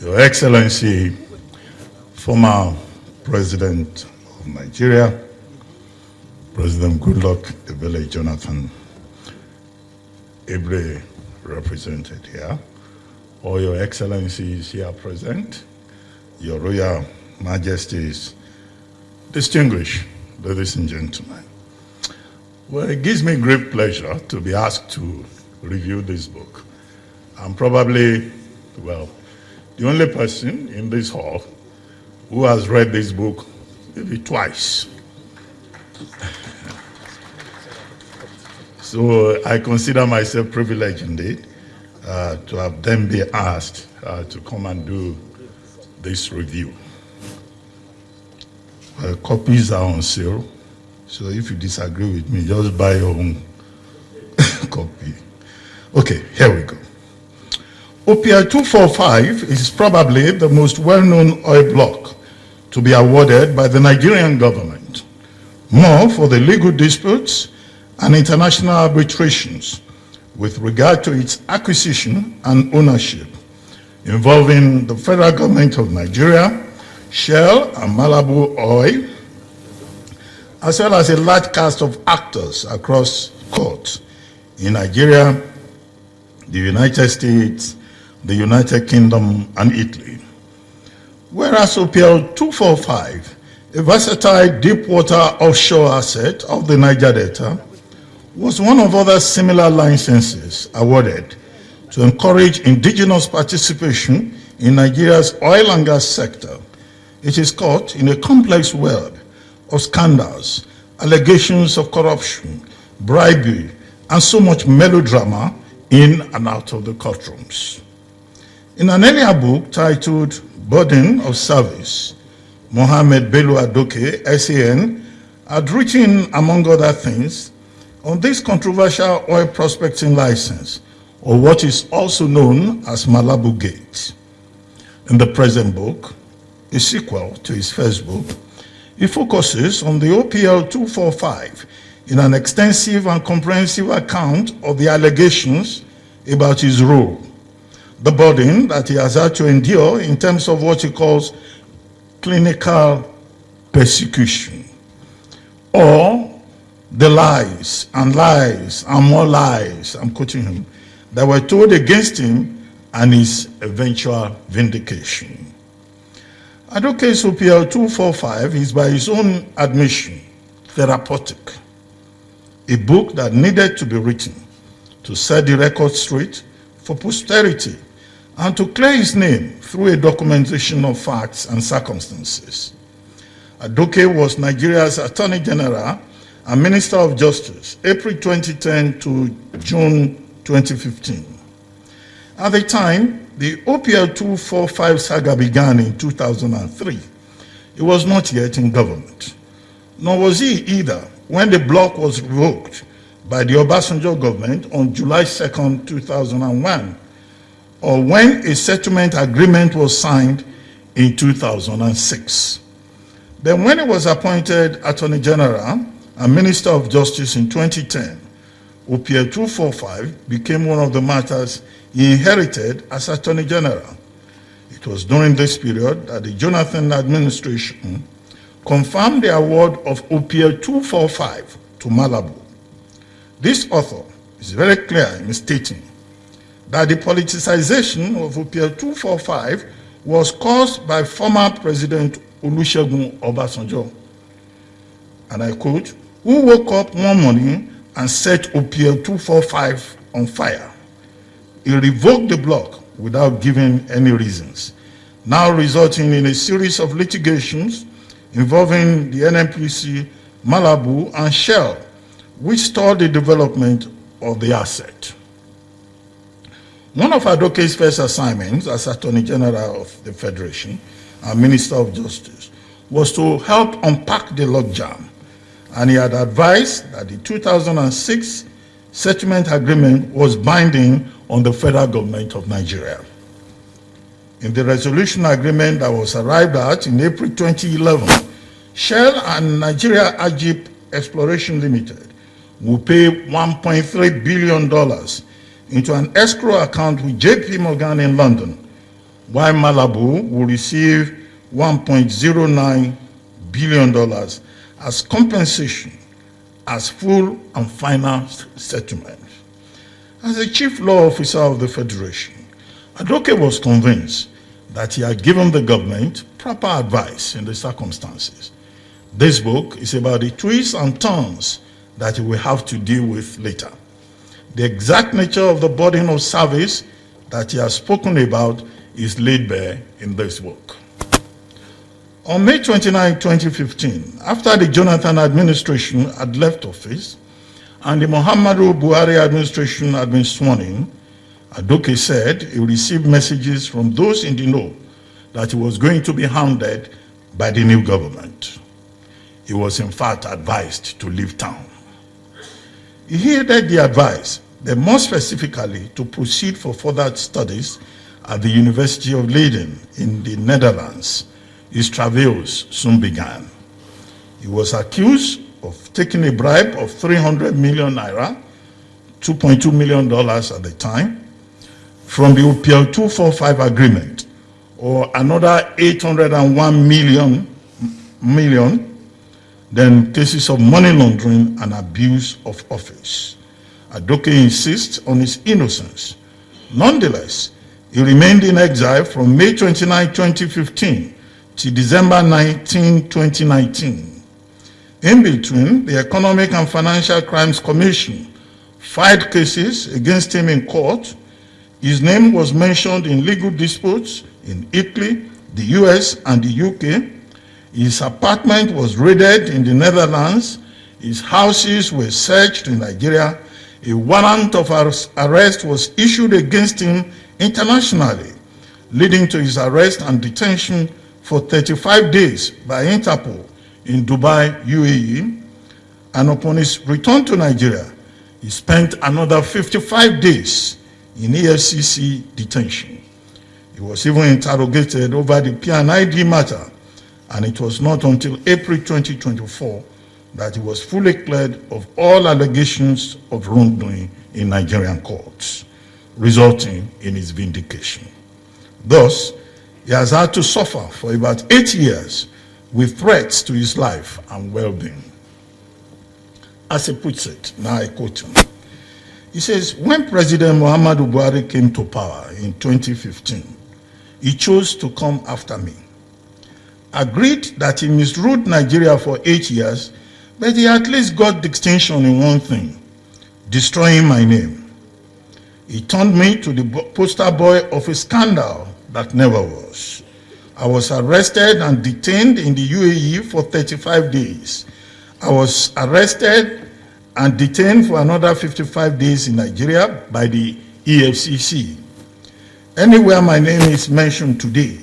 Your Excellency, former President of Nigeria, President Goodluck Ebele Jonathan, ably represented here, all Your Excellencies here present, Your Royal Majesties, distinguished ladies and gentlemen. Well, it gives me great pleasure to be asked to review this book. I'm probably, well, the only person in this hall who has read this book maybe twice. So I consider myself privileged indeed to have then been asked to come and do this review. Copies are on sale, so if you disagree with me, just buy your own copy. Okay, here we go. OPI 245 is probably the most well-known oil block to be awarded by the Nigerian government, more for the legal disputes and international arbitrations with regard to its acquisition and ownership involving the federal government of Nigeria, Shell and Malabu Oil, as well as a large cast of actors across courts in Nigeria, the United States, the United Kingdom, and Italy. Whereas OPL 245, a versatile deep-water offshore asset of the Niger Delta, was one of other similar licenses awarded to encourage indigenous participation in Nigeria's oil and gas sector. It is caught in a complex web of scandals, allegations of corruption, bribery, and so much melodrama in and out of the courtrooms. In an earlier book titled Burden of Service, Mohammed Bello Adoke, SAN, had written, among other things, on this controversial oil prospecting license, or what is also known as Malabu Gate. In the present book, a sequel to his first book, he focuses on the OPL 245 in an extensive and comprehensive account of the allegations about his role, the burden that he has had to endure in terms of what he calls clinical persecution, or the lies and more lies, I'm quoting him, that were told against him and his eventual vindication. Adoke's OPL 245 is, by his own admission, therapeutic, a book that needed to be written to set the record straight for posterity and to clear his name through a documentation of facts and circumstances. Adoke was Nigeria's Attorney General and Minister of Justice, April 2010 to June 2015. At the time, the OPL 245 saga began in 2003. He was not yet in government, nor was he either when the block was revoked by the Obasanjo government on July 2nd, 2001, or when a settlement agreement was signed in 2006. Then when he was appointed Attorney General and Minister of Justice in 2010, OPL 245 became one of the matters he inherited as Attorney General. It was during this period that the Jonathan administration confirmed the award of OPL 245 to Malabu. This author is very clear in stating that the politicization of OPL 245 was caused by former President Olusegun Obasanjo, and I quote, who woke up one morning and set OPL 245 on fire. He revoked the block without giving any reasons, now resulting in a series of litigations involving the NNPC, Malabu, and Shell, which stalled the development of the asset. One of Adoke's first assignments as Attorney General of the Federation and Minister of Justice was to help unpack the logjam, and he had advised that the 2006 settlement agreement was binding on the federal government of Nigeria. In the resolution agreement that was arrived at in April 2011, Shell and Nigeria Ajip Exploration Limited will pay $1.3 billion into an escrow account with JP Morgan in London, while Malibu will receive $1.09 billion as compensation as full and final settlement. As the chief law officer of the Federation, Adoke was convinced that he had given the government proper advice in the circumstances. This book is about the twists and turns that he will have to deal with later. The exact nature of the burden of service that he has spoken about is laid bare in this book. On May 29, 2015, after the Jonathan administration had left office and the Muhammadu Buhari administration had been sworn in, Adoke said he received messages from those in the know that he was going to be hounded by the new government. He was in fact advised to leave town. He heeded the advice, but more specifically to proceed for further studies at the University of Leiden in the Netherlands. His travails soon began. He was accused of taking a bribe of 300 million naira, $2.2 million at the time, from the OPL 245 agreement, or another 801 million, then cases of money laundering and abuse of office. Adoke insists on his innocence. Nonetheless, he remained in exile from May 29, 2015 to December 19, 2019. In between, the Economic and Financial Crimes Commission filed cases against him in court. His name was mentioned in legal disputes in Italy, the US, and the UK. His apartment was raided in the Netherlands. His houses were searched in Nigeria. A warrant of arrest was issued against him internationally, leading to his arrest and detention for 35 days by Interpol in Dubai, UAE. And upon his return to Nigeria, he spent another 55 days in EFCC detention. He was even interrogated over the PNID matter, and it was not until April 2024 that he was fully cleared of all allegations of wrongdoing in Nigerian courts, resulting in his vindication. Thus, he has had to suffer for about 8 years with threats to his life and well-being. As he puts it, now I quote him, he says, when President Muhammadu Buhari came to power in 2015, he chose to come after me. Agreed that he misruled Nigeria for 8 years, but he at least got distinction in one thing, destroying my name. He turned me to the poster boy of a scandal that never was. I was arrested and detained in the UAE for 35 days. I was arrested and detained for another 55 days in Nigeria by the EFCC. Anywhere my name is mentioned today,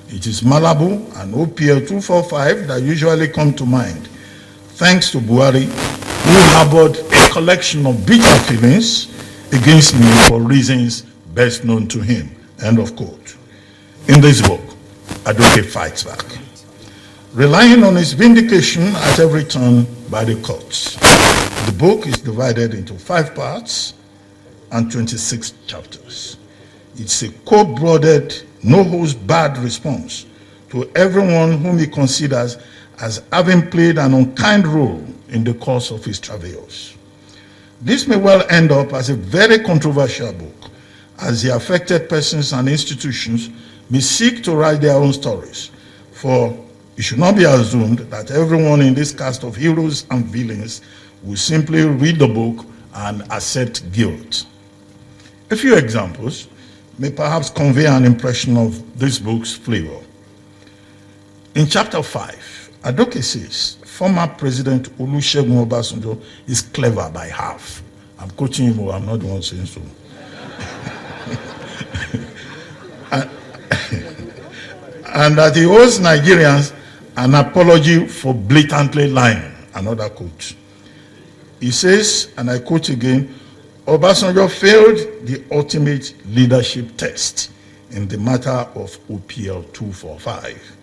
it is Malibu and OPL 245 that usually come to mind, thanks to Buhari, who harbored a collection of bitter feelings against me for reasons best known to him. End of quote. In this book, Adoke fights back, relying on his vindication at every turn by the courts. The book is divided into 5 parts and 26 chapters. It's a cold-blooded, no-holds-barred response to everyone whom he considers as having played an unkind role in the course of his travails. This may well end up as a very controversial book, as the affected persons and institutions may seek to write their own stories, for it should not be assumed that everyone in this cast of heroes and villains will simply read the book and accept guilt. A few examples may perhaps convey an impression of this book's flavor. In chapter 5, Adoke says, former President Olusegun Obasanjo is clever by half. I'm quoting him, I'm not the one saying so. And that he owes Nigerians an apology for blatantly lying. Another quote. He says, and I quote again, Obasanjo failed the ultimate leadership test in the matter of OPL 245.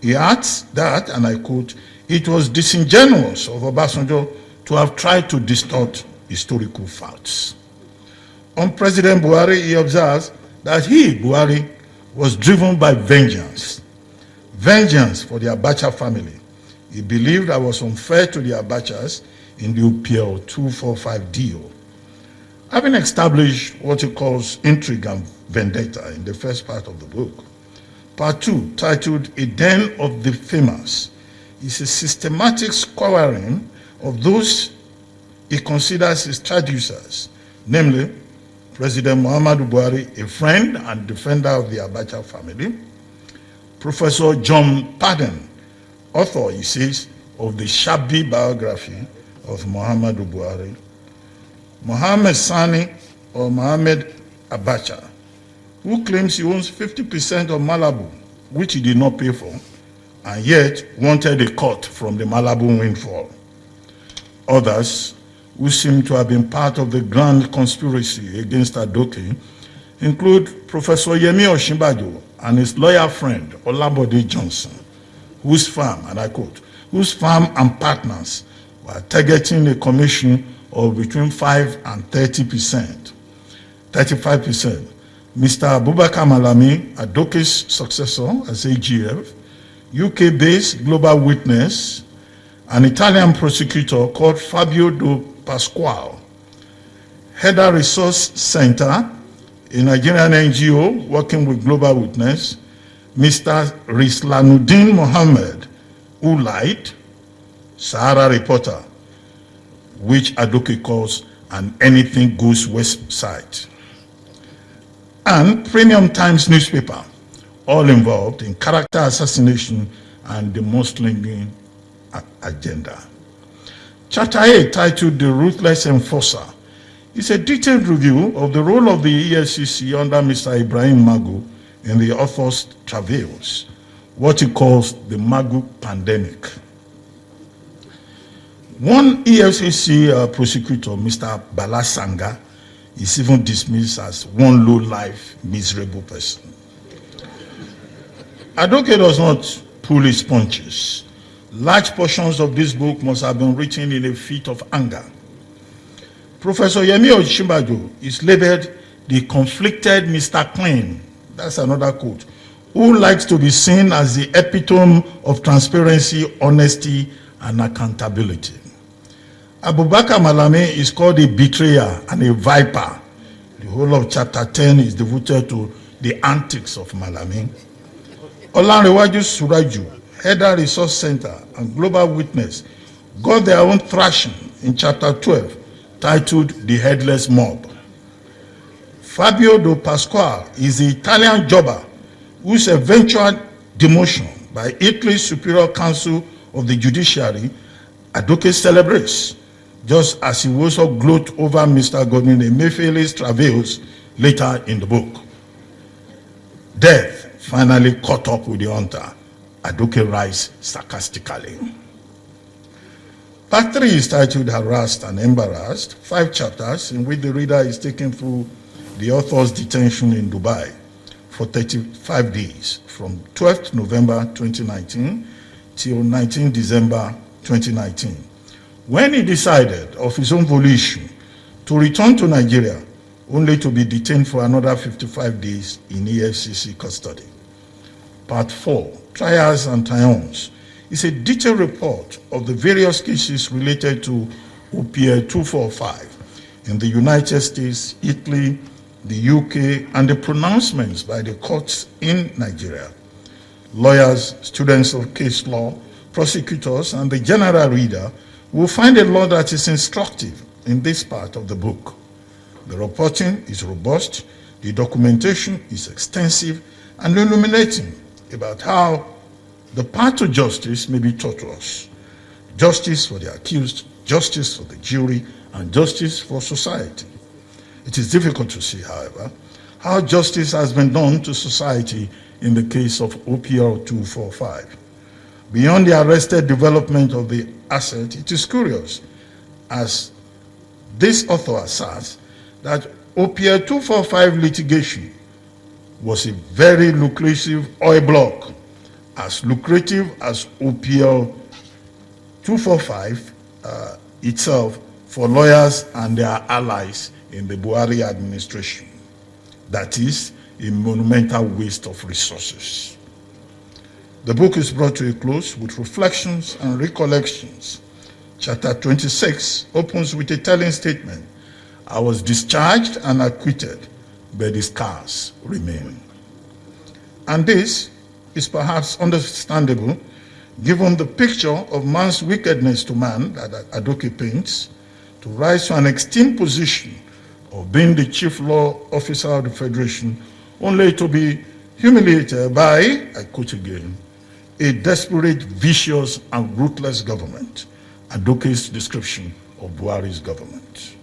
He adds that, and I quote, it was disingenuous of Obasanjo to have tried to distort historical facts. On President Buhari, he observes that he, Buhari, was driven by vengeance. Vengeance for the Abacha family. He believed I was unfair to the Abachas in the OPL 245 deal. Having established what he calls intrigue and vendetta in the first part of the book, part 2, titled A Den of the Famous, is a systematic squaring of those he considers his traducers, namely President Muhammadu Buhari, a friend and defender of the Abacha family, Professor John Padden, author, he says, of the shabby biography of Muhammadu Buhari, Mohammed Sani or Mohammed Abacha, who claims he owns 50% of Malabu, which he did not pay for, and yet wanted a cut from the Malabu windfall. Others, who seem to have been part of the grand conspiracy against Adoke, include Professor Yemi Osinbajo and his lawyer friend Olabode Johnson, whose firm, and I quote, whose firm and partners were targeting a commission of between 5 and 35%. Mr. Abubakar Malami, Adoke's successor as AGF, UK-based Global Witness, an Italian prosecutor called Fabio Do Pasquale, Header Resource Center, a Nigerian NGO working with Global Witness, Mr. Rislanuddin Mohammed, who lied, Sahara Reporter, which Adoke calls an anything goes website, and Premium Times newspaper, all involved in character assassination and the mudslinging agenda. Chapter 8, titled The Ruthless Enforcer, is a detailed review of the role of the EFCC under Mr. Ibrahim Magu in the author's travails, what he calls the Magu pandemic. One EFCC prosecutor, Mr. Balasanga, is even dismissed as one low-life, miserable person. Adoke does not pull his punches. Large portions of this book must have been written in a fit of anger. Professor Yemi Osinbajo is labeled the conflicted Mr. Clean, that's another quote, who likes to be seen as the epitome of transparency, honesty, and accountability. Abubakar Malami is called a betrayer and a viper. The whole of chapter 10 is devoted to the antics of Malami. Olanrewaju Suraju, Header Resource Center, and Global Witness got their own thrashing in chapter 12, titled The Headless Mob. Fabio Do Pasquale is the Italian jobber whose eventual demotion by Italy's Superior Council of the Judiciary Adoke celebrates, just as he also gloat over Mr. Godwin Emefiele's travails later in the book. Death finally caught up with the hunter, Adoke writes sarcastically. Part 3 is titled Harassed and Embarrassed, 5 chapters in which the reader is taken through the author's detention in Dubai for 35 days from 12th November 2019 till 19 December 2019, when he decided of his own volition to return to Nigeria only to be detained for another 55 days in EFCC custody. Part 4, Trials and Triumphs, is a detailed report of the various cases related to OPL 245 in the United States, Italy, the UK, and the pronouncements by the courts in Nigeria. Lawyers, students of case law, prosecutors, and the general reader will find a lot that is instructive in this part of the book. The reporting is robust, the documentation is extensive and illuminating about how the path to justice may be taught to us. Justice for the accused, justice for the jury, and justice for society. It is difficult to see, however, how justice has been done to society in the case of OPL 245. Beyond the arrested development of the asset, it is curious, as this author asserts, that OPL 245 litigation was a very lucrative oil block, as lucrative as OPL 245 itself for lawyers and their allies in the Buhari administration. That is, a monumental waste of resources. The book is brought to a close with reflections and recollections. Chapter 26 opens with a telling statement: I was discharged and acquitted, but the scars remain. And this is perhaps understandable given the picture of man's wickedness to man that Adoke paints, to rise to an extreme position of being the chief law officer of the Federation, only to be humiliated by, I quote again, a desperate, vicious, and ruthless government. Adoke's description of Buhari's government.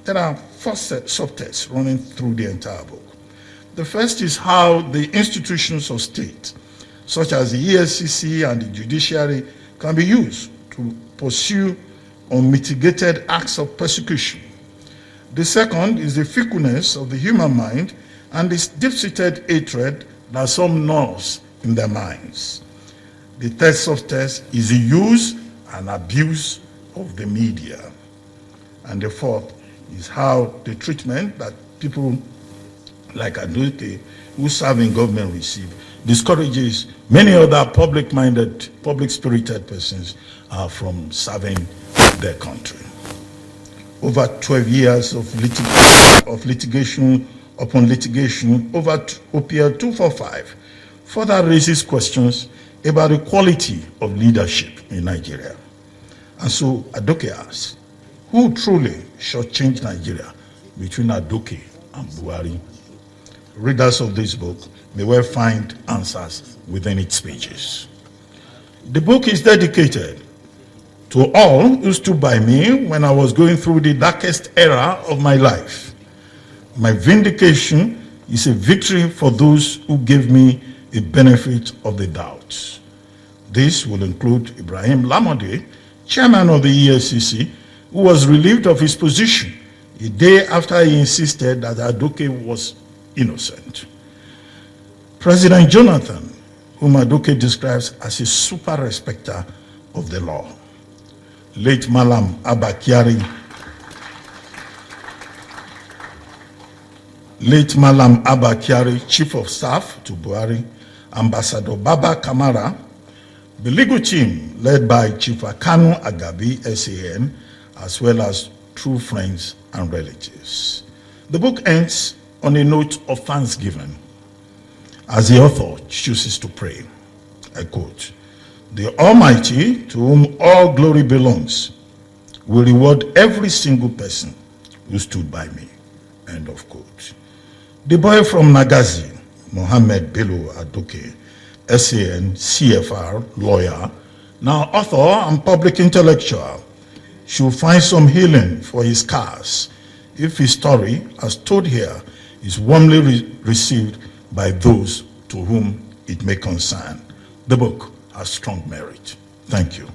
There are four subtexts running through the entire book. The first is how the institutions of state, such as the EFCC and the judiciary, can be used to pursue unmitigated acts of persecution. The second is the fickleness of the human mind and this deep-seated hatred that some nurse in their minds. The third subtext is the use and abuse of the media. And the fourth is how the treatment that people like Adoke who serve in government receive discourages many other public-minded, public-spirited persons from serving their country. Over 12 years of litigation upon litigation over OPL 245 further raises questions about the quality of leadership in Nigeria. And so Adoke asks, who truly shall change Nigeria between Adoke and Buhari? Readers of this book may well find answers within its pages. The book is dedicated to all who stood by me when I was going through the darkest era of my life. My vindication is a victory for those who gave me a benefit of the doubt. This will include Ibrahim Lamode, chairman of the EFCC, who was relieved of his position a day after he insisted that Adoke was innocent. President Jonathan, whom Adoke describes as a super respecter of the law. Late Malam Abba Kyari, Chief of Staff to Buhari, Ambassador Baba Kamara, the legal team led by Chief Akanu Agabi, SAN, as well as true friends and relatives. The book ends on a note of thanksgiving as the author chooses to pray. I quote, "The Almighty, to whom all glory belongs, will reward every single person who stood by me." End of quote. The boy from Nagazi, Mohammed Bello Adoke, SAN, CFR, lawyer, now author and public intellectual, should find some healing for his scars if his story, as told here, is warmly received by those to whom it may concern. The book has strong merit. Thank you.